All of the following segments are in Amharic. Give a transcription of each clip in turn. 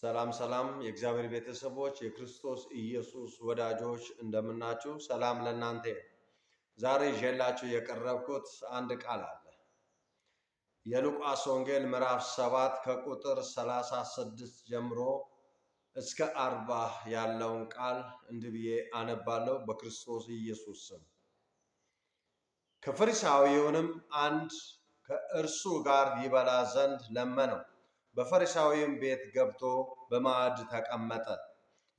ሰላም ሰላም የእግዚአብሔር ቤተሰቦች የክርስቶስ ኢየሱስ ወዳጆች እንደምናችሁ ሰላም ለእናንተ ይሁን። ዛሬ ይዤላችሁ የቀረብኩት አንድ ቃል አለ። የሉቃስ ወንጌል ምዕራፍ 7 ከቁጥር 36 ጀምሮ እስከ 40 ያለውን ቃል እንዲህ ብዬ አነባለሁ በክርስቶስ ኢየሱስ ስም። ከፈሪሳዊውንም አንድ ከእርሱ ጋር ይበላ ዘንድ ለመነው። በፈሪሳዊም ቤት ገብቶ በማዕድ ተቀመጠ።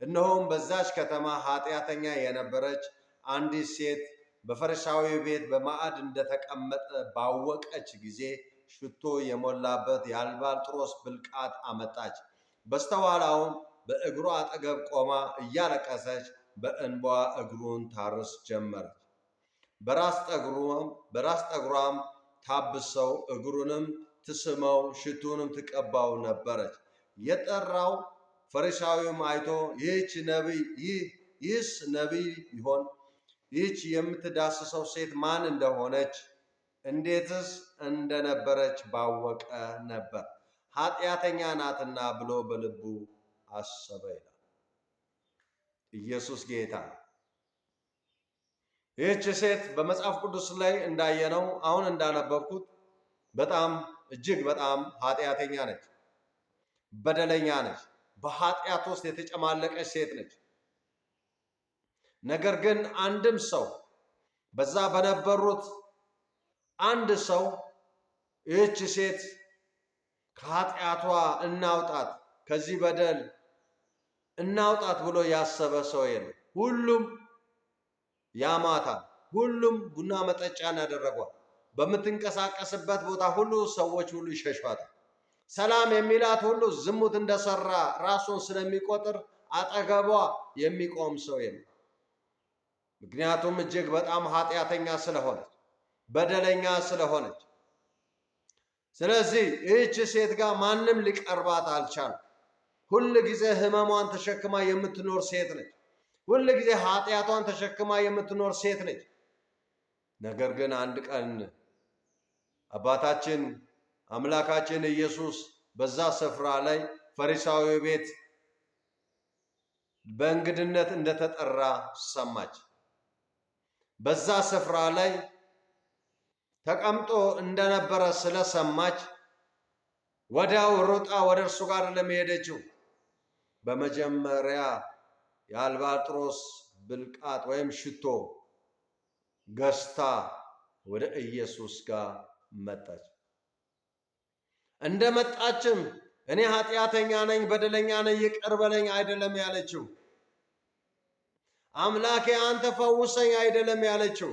እነሆም በዛች ከተማ ኃጢአተኛ የነበረች አንዲት ሴት በፈሪሳዊ ቤት በማዕድ እንደተቀመጠ ባወቀች ጊዜ ሽቶ የሞላበት የአልባስጥሮስ ብልቃጥ አመጣች። በስተኋላውም በእግሩ አጠገብ ቆማ እያለቀሰች በእንባ እግሩን ታርስ ጀመረች። በራስ ጠጉሯም ታብሰው እግሩንም ትስመው ሽቱንም ትቀባው ነበረች። የጠራው ፈሪሳዊም አይቶ ይህስ ነቢይ ይሆን? ይህች የምትዳስሰው ሴት ማን እንደሆነች እንዴትስ እንደነበረች ባወቀ ነበር፣ ኃጢአተኛ ናትና ብሎ በልቡ አሰበ ይላል። ኢየሱስ ጌታ። ይህች ሴት በመጽሐፍ ቅዱስ ላይ እንዳየነው አሁን እንዳነበብኩት እጅግ በጣም ኃጢአተኛ ነች፣ በደለኛ ነች፣ በኃጢአት ውስጥ የተጨማለቀች ሴት ነች። ነገር ግን አንድም ሰው በዛ በነበሩት አንድ ሰው ይህች ሴት ከኃጢአቷ እናውጣት፣ ከዚህ በደል እናውጣት ብሎ ያሰበ ሰው የለም። ሁሉም ያማታል፣ ሁሉም ቡና መጠጫን ያደረጓል። በምትንቀሳቀስበት ቦታ ሁሉ ሰዎች ሁሉ ይሸሿታል። ሰላም የሚላት ሁሉ ዝሙት እንደሰራ ራሱን ስለሚቆጥር አጠገቧ የሚቆም ሰው የለም። ምክንያቱም እጅግ በጣም ኃጢአተኛ ስለሆነች፣ በደለኛ ስለሆነች። ስለዚህ ይህች ሴት ጋር ማንም ሊቀርባት አልቻለም። ሁል ጊዜ ሕመሟን ተሸክማ የምትኖር ሴት ነች። ሁል ጊዜ ኃጢአቷን ተሸክማ የምትኖር ሴት ነች። ነገር ግን አንድ ቀን አባታችን አምላካችን ኢየሱስ በዛ ስፍራ ላይ ፈሪሳዊ ቤት በእንግድነት እንደተጠራ ሰማች። በዛ ስፍራ ላይ ተቀምጦ እንደነበረ ስለሰማች ወዲያው ሩጣ ወደ እርሱ ጋር ለመሄደችው በመጀመሪያ የአልባስጥሮስ ብልቃጥ ወይም ሽቶ ገዝታ ወደ ኢየሱስ ጋር መጣች። እንደመጣችም እኔ ኃጢአተኛ ነኝ፣ በደለኛ ነኝ፣ ይቅር በለኝ አይደለም ያለችው። አምላኬ አንተ ፈውሰኝ አይደለም ያለችው።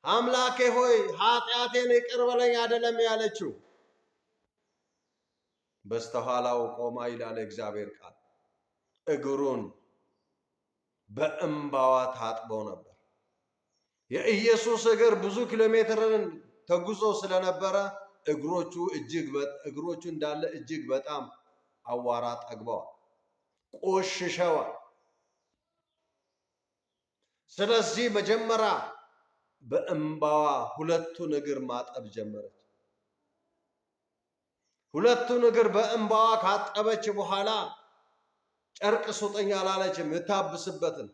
አምላኬ ሆይ ኃጢአቴን ይቅር በለኝ አይደለም ያለችው። በስተኋላው ቆማ ይላል እግዚአብሔር ቃል እግሩን በእንባዋ ታጥቦ ነበር። የኢየሱስ እግር ብዙ ኪሎ ሜትርን ተጉዞ ስለነበረ እግሮቹ እንዳለ እጅግ በጣም አዋራ ጠግበዋል፣ ቆሽሸዋል። ስለዚህ መጀመሪያ በእንባዋ ሁለቱን እግር ማጠብ ጀመረች። ሁለቱን እግር በእንባዋ ካጠበች በኋላ ጨርቅ ስጡኝ አላለችም። የታብስበትን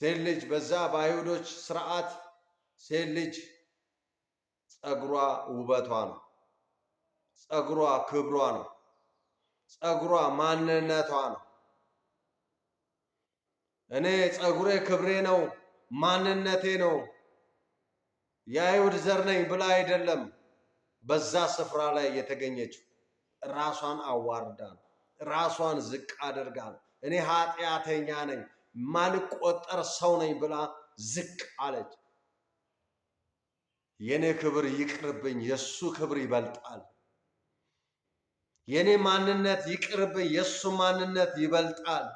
ሴት ልጅ በዛ በአይሁዶች ስርዓት ሴት ልጅ ጸጉሯ ውበቷ ነው። ጸጉሯ ክብሯ ነው። ጸጉሯ ማንነቷ ነው። እኔ ጸጉሬ ክብሬ ነው፣ ማንነቴ ነው፣ የአይሁድ ዘር ነኝ ብላ አይደለም በዛ ስፍራ ላይ የተገኘችው። ራሷን አዋርዳ ነው። ራሷን ዝቅ አድርጋ ነው። እኔ ኃጢአተኛ ነኝ፣ ማልቆጠር ሰው ነኝ ብላ ዝቅ አለች። የኔ ክብር ይቅርብኝ፣ የሱ ክብር ይበልጣል። የኔ ማንነት ይቅርብኝ፣ የሱ ማንነት ይበልጣል።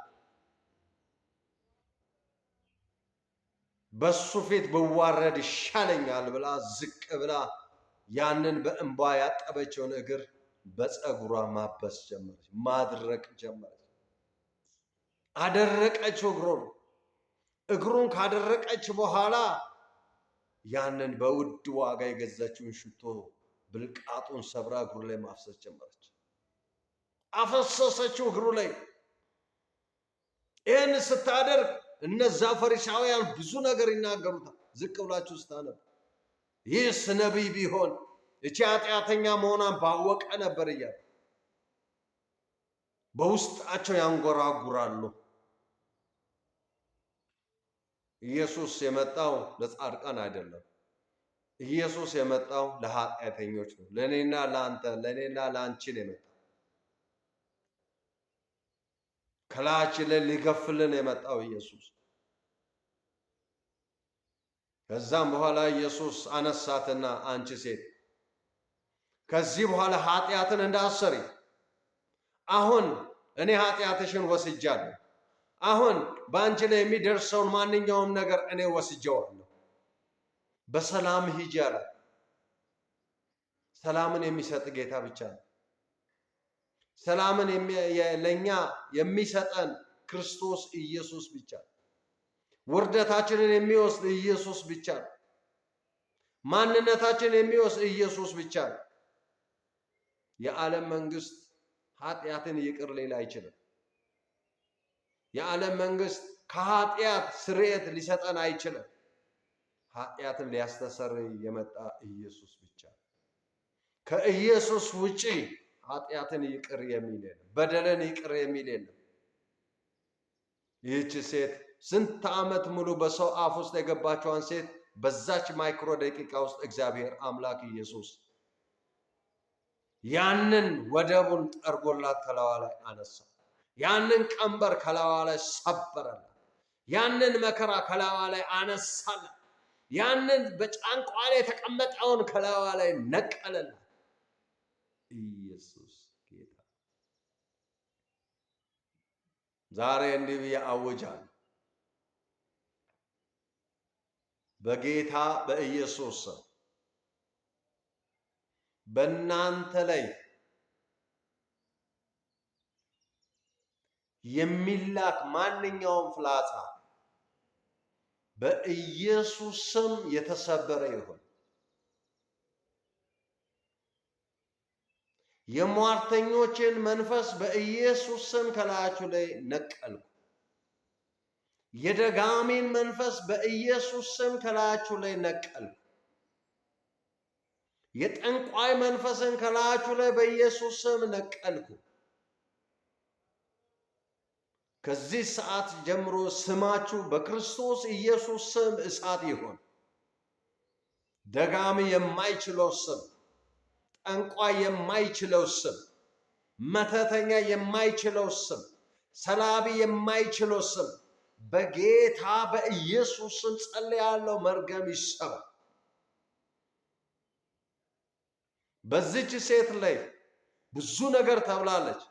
በሱ ፊት ብዋረድ ይሻለኛል ብላ ዝቅ ብላ ያንን በእንባ ያጠበችውን እግር በፀጉሯ ማበስ ጀመረች፣ ማድረቅ ጀመረች። አደረቀችው እግሩን ካደረቀች በኋላ ያንን በውድ ዋጋ የገዛችውን ሽቶ ብልቃጡን ሰብራ እግሩ ላይ ማፍሰስ ጀመረች። አፈሰሰችው እግሩ ላይ። ይህን ስታደርግ እነዛ ፈሪሳውያን ብዙ ነገር ይናገሩታል። ዝቅ ብላችሁ ስታነብ ይህስ ነቢይ ቢሆን እቺ ኃጢአተኛ መሆኗን ባወቀ ነበር እያሉ በውስጣቸው ያንጎራጉራሉ። ኢየሱስ የመጣው ለጻድቃን አይደለም። ኢየሱስ የመጣው ለኃጢአተኞች ነው። ለእኔና ለአንተ፣ ለእኔና ለአንቺ ነው የመጣው። ከላያችን ላይ ሊገፍልን የመጣው ኢየሱስ። ከዛም በኋላ ኢየሱስ አነሳትና አንቺ ሴት ከዚህ በኋላ ኃጢአትን እንዳትሰሪ፣ አሁን እኔ ኃጢአትሽን ወስጃለሁ። አሁን በአንቺ ላይ የሚደርሰውን ማንኛውም ነገር እኔ ወስጀዋለሁ። በሰላም ሂጂ አለ። ሰላምን የሚሰጥ ጌታ ብቻ ነው። ሰላምን ለኛ የሚሰጠን ክርስቶስ ኢየሱስ ብቻ ነው። ውርደታችንን የሚወስድ ኢየሱስ ብቻ ነው። ማንነታችንን የሚወስድ ኢየሱስ ብቻ ነው። የዓለም መንግስት ኃጢአትን ይቅር ሊል አይችልም። የዓለም መንግስት ከኃጢአት ስርየት ሊሰጠን አይችልም። ኃጢአትን ሊያስተሰርይ የመጣ ኢየሱስ ብቻ ነው። ከኢየሱስ ውጪ ኃጢአትን ይቅር የሚል የለም። በደልን ይቅር የሚል የለም። ይህች ሴት ስንት ዓመት ሙሉ በሰው አፍ ውስጥ የገባቸዋን ሴት በዛች ማይክሮ ደቂቃ ውስጥ እግዚአብሔር አምላክ ኢየሱስ ያንን ወደቡን ጠርጎላት ከላዋ ላይ አነሳ። ያንን ቀንበር ከላዋ ላይ ሰበረላት። ያንን መከራ ከላዋ ላይ አነሳላት። ያንን በጫንቋ ላይ የተቀመጠውን ከላዋ ላይ ነቀለላት። ኢየሱስ ጌታ። ዛሬ እንዲህ ብዬ አውጃለሁ፣ በጌታ በኢየሱስ ስም በእናንተ ላይ የሚላክ ማንኛውም ፍላጻ በኢየሱስ ስም የተሰበረ ይሁን። የሟርተኞችን መንፈስ በኢየሱስ ስም ከላያችሁ ላይ ነቀልኩ። የደጋሚን መንፈስ በኢየሱስ ስም ከላያችሁ ላይ ነቀልኩ። የጠንቋይ መንፈስን ከላያችሁ ላይ በኢየሱስ ስም ነቀልኩ። ከዚህ ሰዓት ጀምሮ ስማችሁ በክርስቶስ ኢየሱስ ስም እሳት ይሆን። ደጋሚ የማይችለው ስም፣ ጠንቋይ የማይችለው ስም፣ መተተኛ የማይችለው ስም፣ ሰላቢ የማይችለው ስም በጌታ በኢየሱስ ስም ጸልያለሁ። መርገም ይሰበር። በዚች ሴት ላይ ብዙ ነገር ተብላለች።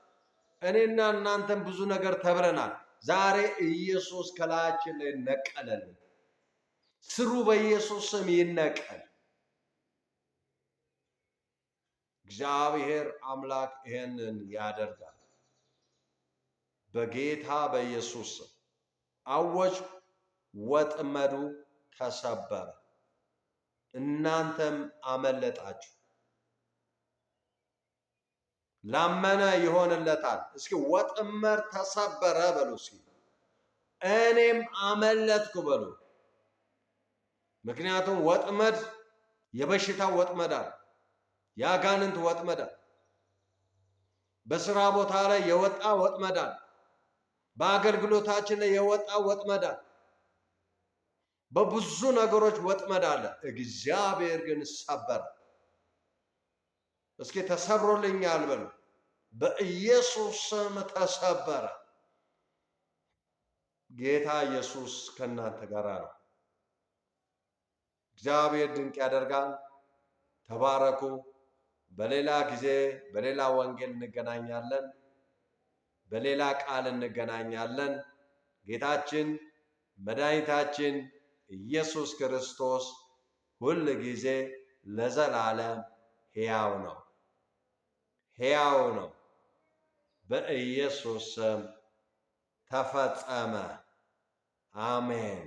እኔና እናንተም ብዙ ነገር ተብለናል። ዛሬ ኢየሱስ ከላያችን ላይ ነቀለልን። ስሩ በኢየሱስ ስም ይነቀል። እግዚአብሔር አምላክ ይሄንን ያደርጋል። በጌታ በኢየሱስ ስም አወጅ። ወጥመዱ ተሰበረ። እናንተም አመለጣችሁ። ላመነ ይሆንለታል። እስኪ ወጥመድ ተሰበረ በሉ። እስኪ እኔም አመለጥኩ በሉ። ምክንያቱም ወጥመድ የበሽታ ወጥመድ አለ፣ የአጋንንት ወጥመድ አለ፣ በስራ ቦታ ላይ የወጣ ወጥመድ አለ፣ በአገልግሎታችን ላይ የወጣ ወጥመድ አለ፣ በብዙ ነገሮች ወጥመድ አለ። እግዚአብሔር ግን ሰበረ። እስኪ ተሰብሮልኛል በሉ። በኢየሱስ ስም ተሰበረ። ጌታ ኢየሱስ ከእናንተ ጋር ነው። እግዚአብሔር ድንቅ ያደርጋል። ተባረኩ። በሌላ ጊዜ በሌላ ወንጌል እንገናኛለን። በሌላ ቃል እንገናኛለን። ጌታችን መድኃኒታችን ኢየሱስ ክርስቶስ ሁል ጊዜ ለዘላለም ሕያው ነው። ሕያው ነው። በኢየሱስ ስም ተፈጸመ። አሜን።